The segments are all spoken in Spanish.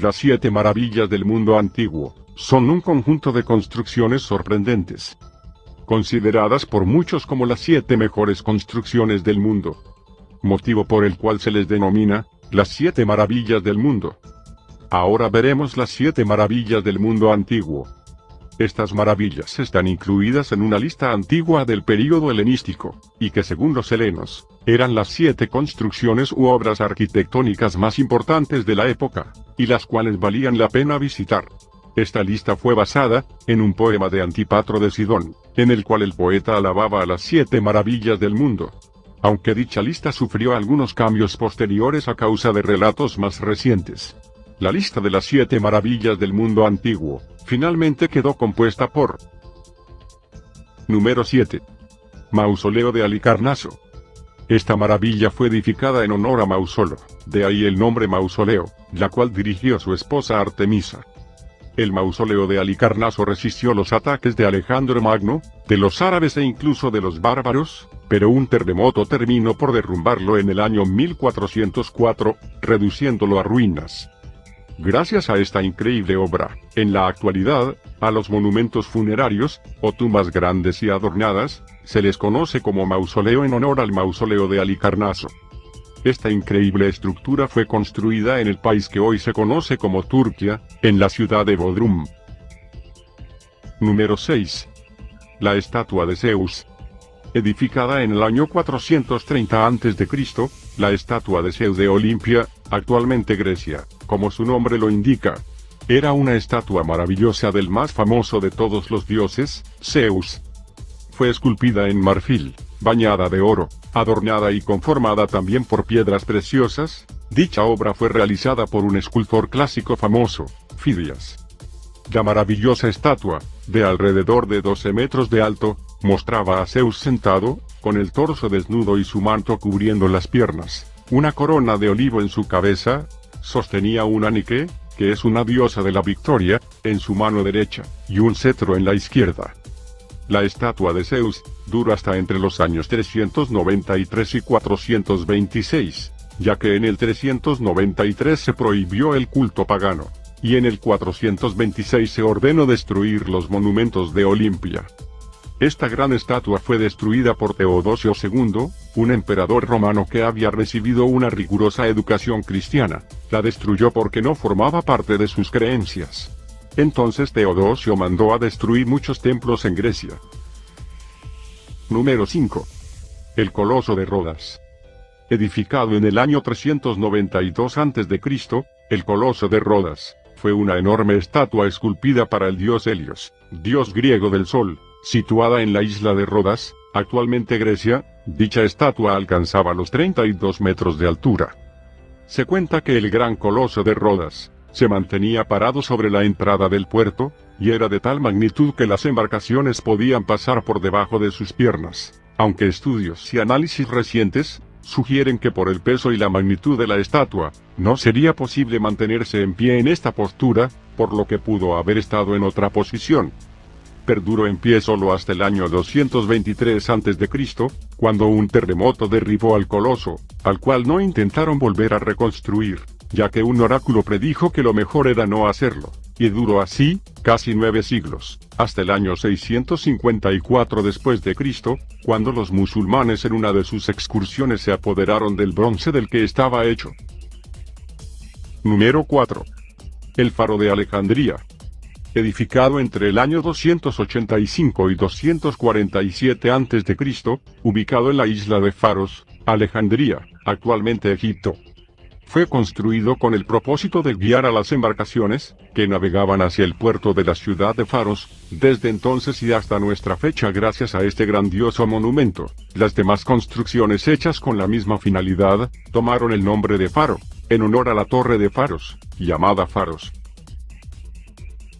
Las 7 maravillas del mundo antiguo son un conjunto de construcciones sorprendentes, consideradas por muchos como las 7 mejores construcciones del mundo, motivo por el cual se les denomina las 7 maravillas del mundo. Ahora veremos las 7 maravillas del mundo antiguo. Estas maravillas están incluidas en una lista antigua del período helenístico, y que según los helenos, eran las 7 construcciones u obras arquitectónicas más importantes de la época, y las cuales valían la pena visitar. Esta lista fue basada en un poema de Antípatro de Sidón, en el cual el poeta alababa a las 7 maravillas del mundo. Aunque dicha lista sufrió algunos cambios posteriores a causa de relatos más recientes. La lista de las 7 maravillas del mundo antiguo, finalmente quedó compuesta por: Número 7. Mausoleo de Halicarnaso. Esta maravilla fue edificada en honor a Mausolo, de ahí el nombre mausoleo, la cual dirigió su esposa Artemisa. El mausoleo de Halicarnaso resistió los ataques de Alejandro Magno, de los árabes e incluso de los bárbaros, pero un terremoto terminó por derrumbarlo en el año 1404, reduciéndolo a ruinas. Gracias a esta increíble obra, en la actualidad, a los monumentos funerarios, o tumbas grandes y adornadas, se les conoce como mausoleo en honor al mausoleo de Halicarnaso. Esta increíble estructura fue construida en el país que hoy se conoce como Turquía, en la ciudad de Bodrum. Número 6. La estatua de Zeus. Edificada en el año 430 a.C., la estatua de Zeus de Olimpia, actualmente Grecia, como su nombre lo indica, era una estatua maravillosa del más famoso de todos los dioses, Zeus. Fue esculpida en marfil, bañada de oro, adornada y conformada también por piedras preciosas. Dicha obra fue realizada por un escultor clásico famoso, Fidias. La maravillosa estatua, de alrededor de 12 metros de alto, mostraba a Zeus sentado, con el torso desnudo y su manto cubriendo las piernas, una corona de olivo en su cabeza, sostenía una Nike, que es una diosa de la victoria, en su mano derecha, y un cetro en la izquierda. La estatua de Zeus duró hasta entre los años 393 y 426, ya que en el 393 se prohibió el culto pagano, y en el 426 se ordenó destruir los monumentos de Olimpia. Esta gran estatua fue destruida por Teodosio II, un emperador romano que había recibido una rigurosa educación cristiana. La destruyó porque no formaba parte de sus creencias. Entonces Teodosio mandó a destruir muchos templos en Grecia. Número 5. El Coloso de Rodas. Edificado en el año 392 a.C., el Coloso de Rodas fue una enorme estatua esculpida para el dios Helios, dios griego del sol, situada en la isla de Rodas, actualmente Grecia. Dicha estatua alcanzaba los 32 metros de altura. Se cuenta que el gran Coloso de Rodas se mantenía parado sobre la entrada del puerto, y era de tal magnitud que las embarcaciones podían pasar por debajo de sus piernas, aunque estudios y análisis recientes sugieren que por el peso y la magnitud de la estatua, no sería posible mantenerse en pie en esta postura, por lo que pudo haber estado en otra posición. Perduró en pie solo hasta el año 223 a.C., cuando un terremoto derribó al coloso, al cual no intentaron volver a reconstruir, ya que un oráculo predijo que lo mejor era no hacerlo, y duró así casi 9 siglos, hasta el año 654 después de Cristo, cuando los musulmanes en una de sus excursiones se apoderaron del bronce del que estaba hecho. Número 4. El Faro de Alejandría. Edificado entre el año 285 y 247 a.C., ubicado en la isla de Faros, Alejandría, actualmente Egipto. Fue construido con el propósito de guiar a las embarcaciones, que navegaban hacia el puerto de la ciudad de Faros. Desde entonces y hasta nuestra fecha, gracias a este grandioso monumento, las demás construcciones hechas con la misma finalidad, tomaron el nombre de Faro, en honor a la torre de Faros, llamada Faros.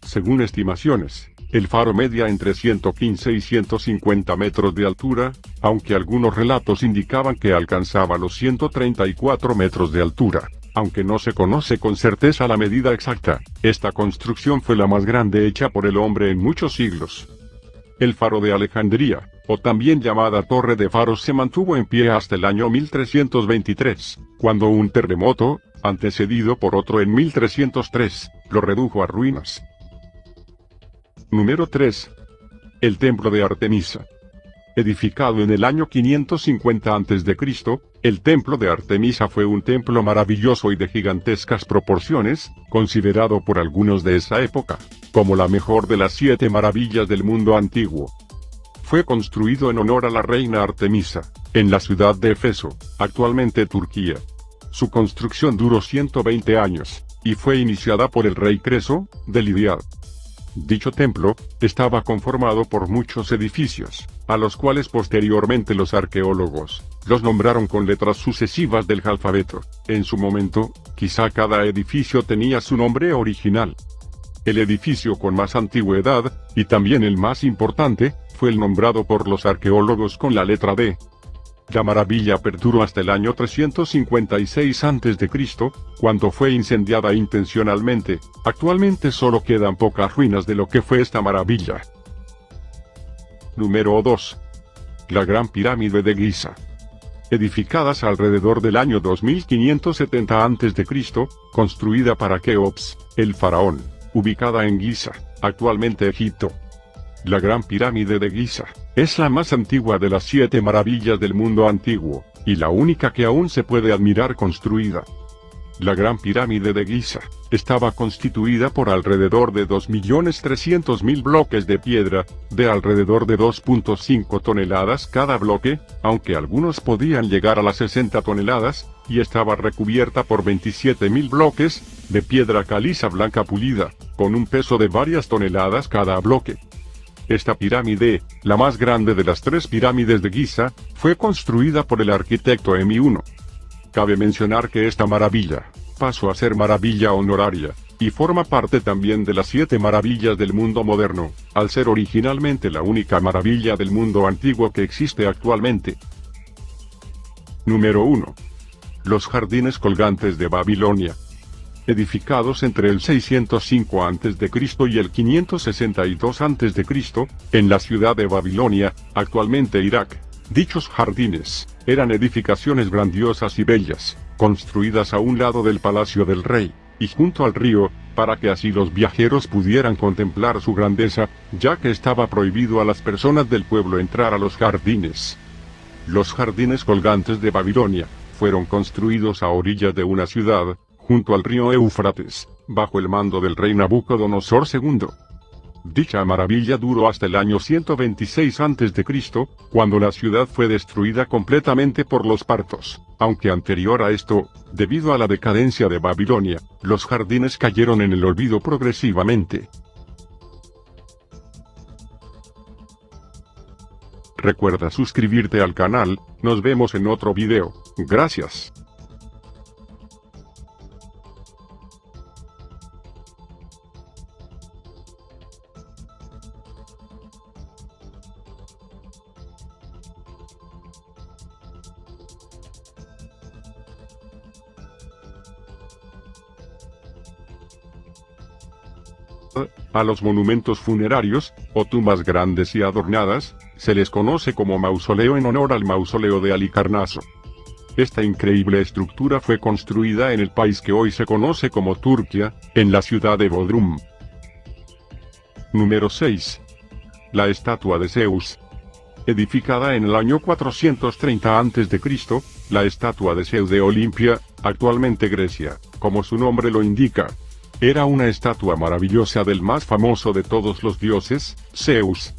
Según estimaciones, el faro media entre 115 y 150 metros de altura, aunque algunos relatos indicaban que alcanzaba los 134 metros de altura. Aunque no se conoce con certeza la medida exacta, esta construcción fue la más grande hecha por el hombre en muchos siglos. El Faro de Alejandría, o también llamada Torre de Faros, se mantuvo en pie hasta el año 1323, cuando un terremoto antecedido por otro en 1303, lo redujo a ruinas. Número 3. El templo de Artemisa. Edificado en el año 550 a.C., el templo de Artemisa fue un templo maravilloso y de gigantescas proporciones, considerado por algunos de esa época como la mejor de las 7 maravillas del mundo antiguo. Fue construido en honor a la reina Artemisa, en la ciudad de Éfeso, actualmente Turquía. Su construcción duró 120 años, y fue iniciada por el rey Creso, de Lidia. Dicho templo estaba conformado por muchos edificios, a los cuales posteriormente los arqueólogos los nombraron con letras sucesivas del alfabeto. En su momento, quizá cada edificio tenía su nombre original. El edificio con más antigüedad, y también el más importante, fue el nombrado por los arqueólogos con la letra D. La maravilla perduró hasta el año 356 a.C., cuando fue incendiada intencionalmente. Actualmente solo quedan pocas ruinas de lo que fue esta maravilla. Número 2. La Gran Pirámide de Giza. Edificadas alrededor del año 2570 a.C., construida para Keops, el faraón, ubicada en Giza, actualmente Egipto. La Gran Pirámide de Giza es la más antigua de las 7 maravillas del mundo antiguo, y la única que aún se puede admirar construida. La Gran Pirámide de Giza estaba constituida por alrededor de 2.300.000 bloques de piedra, de alrededor de 2.5 toneladas cada bloque, aunque algunos podían llegar a las 60 toneladas, y estaba recubierta por 27.000 bloques de piedra caliza blanca pulida, con un peso de varias toneladas cada bloque. Esta pirámide, la más grande de las 3 pirámides de Giza, fue construida por el arquitecto Emi I. Cabe mencionar que esta maravilla pasó a ser maravilla honoraria, y forma parte también de las 7 maravillas del mundo moderno, al ser originalmente la única maravilla del mundo antiguo que existe actualmente. Número 1. Los jardines colgantes de Babilonia. Edificados entre el 605 a.C. y el 562 a.C., en la ciudad de Babilonia, actualmente Irak. Dichos jardines eran edificaciones grandiosas y bellas, construidas a un lado del palacio del rey, y junto al río, para que así los viajeros pudieran contemplar su grandeza, ya que estaba prohibido a las personas del pueblo entrar a los jardines. Los jardines colgantes de Babilonia fueron construidos a orillas de una ciudad, junto al río Éufrates, bajo el mando del rey Nabucodonosor II. Dicha maravilla duró hasta el año 126 a.C., cuando la ciudad fue destruida completamente por los partos, aunque anterior a esto, debido a la decadencia de Babilonia, los jardines cayeron en el olvido progresivamente. Recuerda suscribirte al canal, nos vemos en otro video, gracias. A los monumentos funerarios, o tumbas grandes y adornadas, se les conoce como mausoleo en honor al mausoleo de Halicarnaso. Esta increíble estructura fue construida en el país que hoy se conoce como Turquía, en la ciudad de Bodrum. Número 6. La estatua de Zeus. Edificada en el año 430 a.C., la estatua de Zeus de Olimpia, actualmente Grecia, como su nombre lo indica, era una estatua maravillosa del más famoso de todos los dioses, Zeus.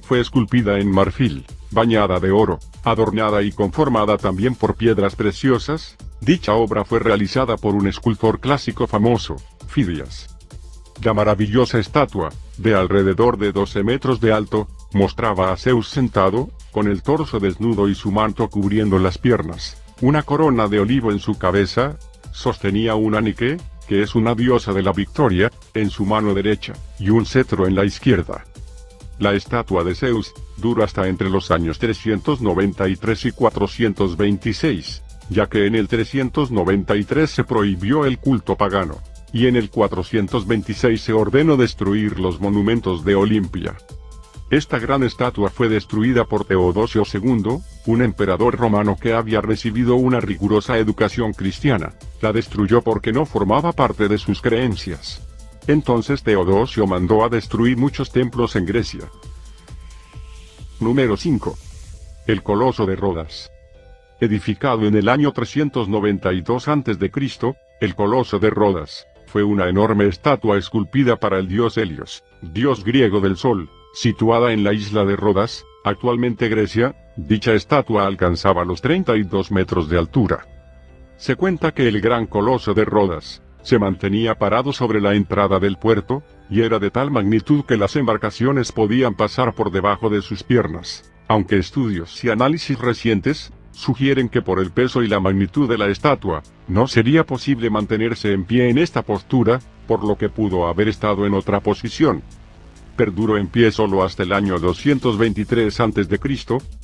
Fue esculpida en marfil, bañada de oro, adornada y conformada también por piedras preciosas. Dicha obra fue realizada por un escultor clásico famoso, Fidias. La maravillosa estatua, de alrededor de 12 metros de alto, mostraba a Zeus sentado, con el torso desnudo y su manto cubriendo las piernas, una corona de olivo en su cabeza, sostenía una Nike, que es una diosa de la victoria, en su mano derecha, y un cetro en la izquierda. La estatua de Zeus duró hasta entre los años 393 y 426, ya que en el 393 se prohibió el culto pagano, y en el 426 se ordenó destruir los monumentos de Olimpia. Esta gran estatua fue destruida por Teodosio II, un emperador romano que había recibido una rigurosa educación cristiana. La destruyó porque no formaba parte de sus creencias. Entonces Teodosio mandó a destruir muchos templos en Grecia. Número 5. El Coloso de Rodas. Edificado en el año 392 a.C., el Coloso de Rodas fue una enorme estatua esculpida para el dios Helios, dios griego del sol, situada en la isla de Rodas, actualmente Grecia. Dicha estatua alcanzaba los 32 metros de altura. Se cuenta que el gran Coloso de Rodas se mantenía parado sobre la entrada del puerto, y era de tal magnitud que las embarcaciones podían pasar por debajo de sus piernas, aunque estudios y análisis recientes sugieren que por el peso y la magnitud de la estatua, no sería posible mantenerse en pie en esta postura, por lo que pudo haber estado en otra posición. Perduró en pie solo hasta el año 223 a.C.,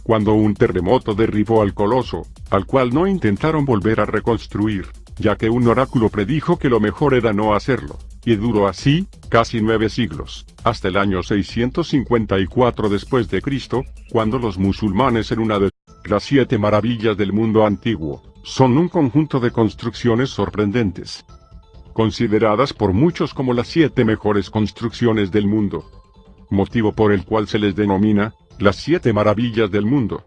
cuando un terremoto derribó al coloso, al cual no intentaron volver a reconstruir, ya que un oráculo predijo que lo mejor era no hacerlo, y duró así casi 9 siglos, hasta el año 654 después de Cristo, cuando los musulmanes en una de las 7 maravillas del mundo antiguo, son un conjunto de construcciones sorprendentes, consideradas por muchos como las 7 mejores construcciones del mundo, motivo por el cual se les denomina las 7 maravillas del mundo.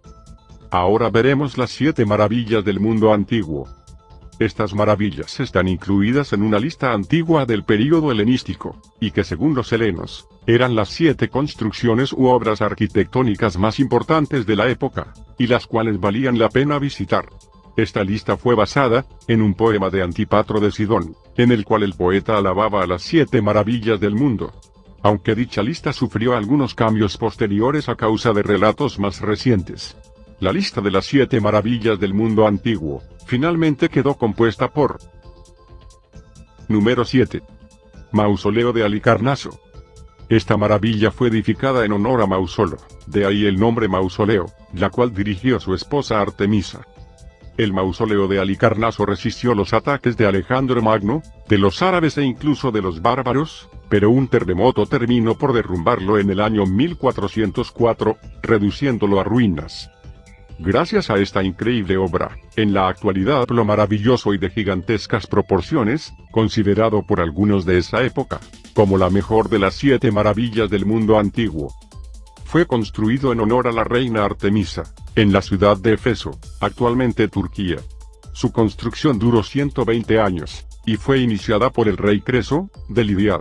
Ahora veremos las 7 maravillas del mundo antiguo. Estas maravillas están incluidas en una lista antigua del período helenístico, y que según los helenos, eran las 7 construcciones u obras arquitectónicas más importantes de la época, y las cuales valían la pena visitar. Esta lista fue basada en un poema de Antípatro de Sidón, en el cual el poeta alababa a las 7 maravillas del mundo. Aunque dicha lista sufrió algunos cambios posteriores a causa de relatos más recientes. La lista de las 7 maravillas del mundo antiguo, finalmente quedó compuesta por: Número 7. Mausoleo de Halicarnaso. Esta maravilla fue edificada en honor a Mausolo, de ahí el nombre mausoleo, la cual dirigió su esposa Artemisa. El mausoleo de Halicarnaso resistió los ataques de Alejandro Magno, de los árabes e incluso de los bárbaros, pero un terremoto terminó por derrumbarlo en el año 1404, reduciéndolo a ruinas. Gracias a esta increíble obra, en la actualidad lo maravilloso y de gigantescas proporciones, considerado por algunos de esa época, como la mejor de las 7 maravillas del mundo antiguo. Fue construido en honor a la reina Artemisa, en la ciudad de Éfeso, actualmente Turquía. Su construcción duró 120 años, y fue iniciada por el rey Creso, de Lidia.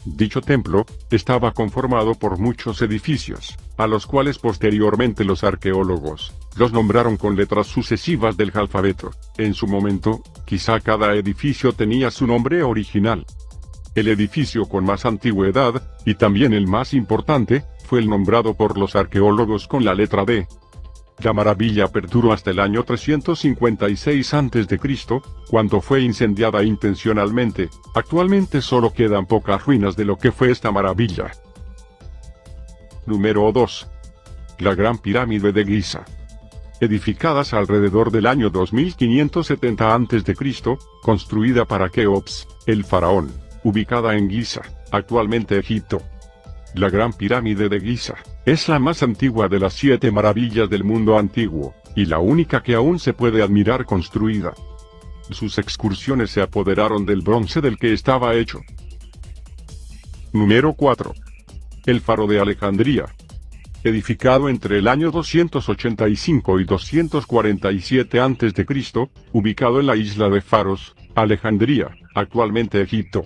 Dicho templo estaba conformado por muchos edificios, a los cuales posteriormente los arqueólogos los nombraron con letras sucesivas del alfabeto. En su momento, quizá cada edificio tenía su nombre original. El edificio con más antigüedad, y también el más importante, fue el nombrado por los arqueólogos con la letra D. La maravilla perduró hasta el año 356 a.C., cuando fue incendiada intencionalmente. Actualmente solo quedan pocas ruinas de lo que fue esta maravilla. Número 2. La Gran Pirámide de Giza. Edificadas alrededor del año 2570 a.C., construida para Keops, el faraón, ubicada en Giza, actualmente Egipto. La Gran Pirámide de Giza es la más antigua de las 7 maravillas del mundo antiguo, y la única que aún se puede admirar construida. Sus excursiones se apoderaron del bronce del que estaba hecho. Número 4. El Faro de Alejandría. Edificado entre el año 285 y 247 a.C., ubicado en la isla de Faros, Alejandría, actualmente Egipto.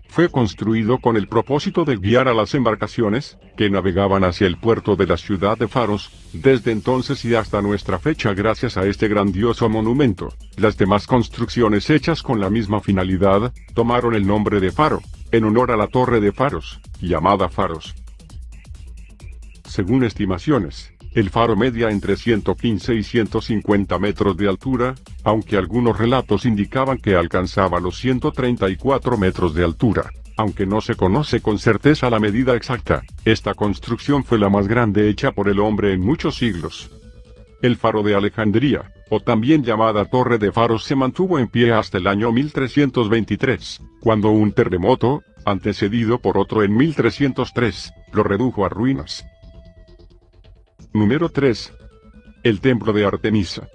Fue construido con el propósito de guiar a las embarcaciones, que navegaban hacia el puerto de la ciudad de Faros, desde entonces y hasta nuestra fecha gracias a este grandioso monumento. Las demás construcciones hechas con la misma finalidad, tomaron el nombre de Faro, en honor a la torre de Faros, llamada Faros. Según estimaciones, el faro media entre 115 y 150 metros de altura, aunque algunos relatos indicaban que alcanzaba los 134 metros de altura. Aunque no se conoce con certeza la medida exacta, esta construcción fue la más grande hecha por el hombre en muchos siglos. El Faro de Alejandría, o también llamada Torre de Faros, se mantuvo en pie hasta el año 1323, cuando un terremoto, antecedido por otro en 1303, lo redujo a ruinas. Número 3. El templo de Artemisa.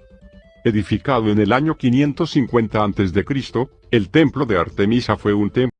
Edificado en el año 550 a.C., el templo de Artemisa fue un templo